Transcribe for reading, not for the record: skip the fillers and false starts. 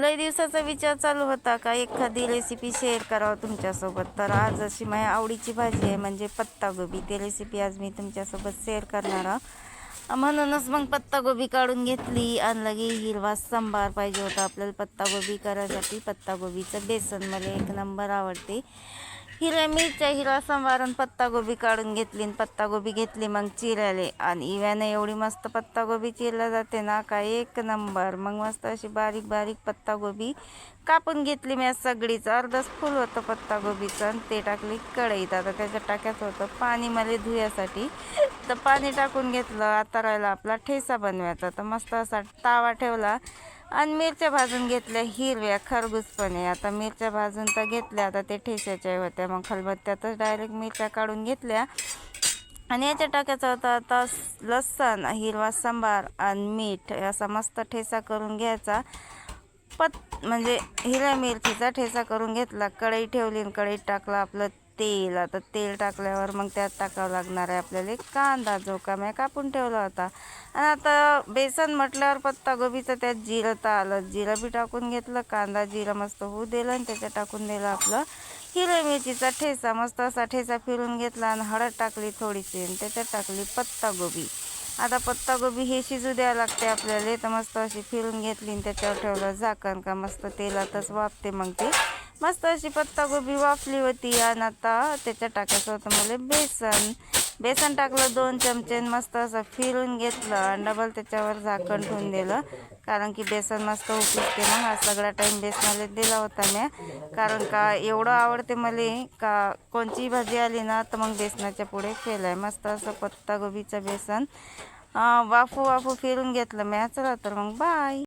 लय दिवसाचा विचार चालू होता का एखादी रेसिपी शेअर करावं तुमच्यासोबत. तर आज अशी माझ्या आवडीची भाजी आहे म्हणजे पत्तागोबी. ती रेसिपी आज मी तुमच्यासोबत शेअर करणार आहे. म्हणूनच मग पत्तागोबी काढून घेतली आणि लगे हिरवा सांबार पाहिजे होता आपल्याला पत्तागोबी करायसाठी. पत्तागोबीचं बेसन मला एक नंबर आवडते. हिरव्या मिरच्या, हिरवा सांबार आणि पत्तागोबी काढून घेतली. पत्तागोबी घेतली मग चिरायले आणि इव्याने एवढी मस्त पत्तागोबी चिरल्या जाते ना काय एक नंबर. मग मस्त अशी बारीक बारीक पत्तागोबी कापून घेतली मी सगळीच. अर्धच फुल होतं पत्तागोबीचं आणि ते टाकली कढईत. आता त्याच्यात टाकायचं होतं पाणी मला धुयासाठी. तर पाणी टाकून घेतलं. आता राहिला आपला ठेचा बनवायचा. तर मस्त असा तावा ठेवला आणि मिरच्या भाजून घेतल्या हिरव्या खरबूजपणे. आता मिरच्या भाजून तर घेतल्या, आता ते ठेच्याच्या होत्या. मग खलबत्त्यातच डायरेक्ट मिरच्या काढून घेतल्या आणि याच्यात टाकायचा होता आता लसण, हिरवा सांबार आणि मीठ. असा मस्त ठेचा करून घ्यायचा. म्हणजे हिरव्या मिरचीचा ठेचा करून घेतला. कढई ठेवली आणि कढईत टाकलं आपलं तेल. आता तेल टाकल्यावर मग त्यात टाकावं लागणार आहे आपल्याला कांदा, जो का मी कापून ठेवला होता. आणि आता बेसन म्हटल्यावर पत्तागोबीचं त्यात जिरं तर आलं. जिरं बी टाकून घेतलं. कांदा जिरं मस्त होऊ दिलं आणि त्याच्यात टाकून दिलं आपलं हिरव्या मिरचीचा ठेचा. मस्त असा ठेचा फिरून घेतला आणि हळद टाकली थोडीशी आणि त्याच्यात टाकली पत्तागोबी. आता पत्तागोबी हे शिजू द्यावं लागते आपल्याला. तर मस्त अशी फिरून घेतली आणि त्याच्यावर ठेवलं झाकण का मस्त तेलातच वाफते. मग ती मस्त अशी पत्तागोबी वाफली होती. आणि आता त्याच्यात टाकायचं होतं मला बेसन. बेसन टाकलं 2 चमचे. मस्त असं फिरून घेतलं आणि डबल त्याच्यावर झाकण ठेवून दिलं. कारण की बेसन मस्त उपसते. मग हा सगळा टाईम बेसनाला दिला होता मी. कारण का एवढं आवडते मला का कोणतीही भाजी आली ना तर मग बेसनाच्या पुढे फेल आहे. मस्त असं पत्तागोबीचं बेसन वाफू वाफू फिरून घेतलं मी. चला तर मग बाय.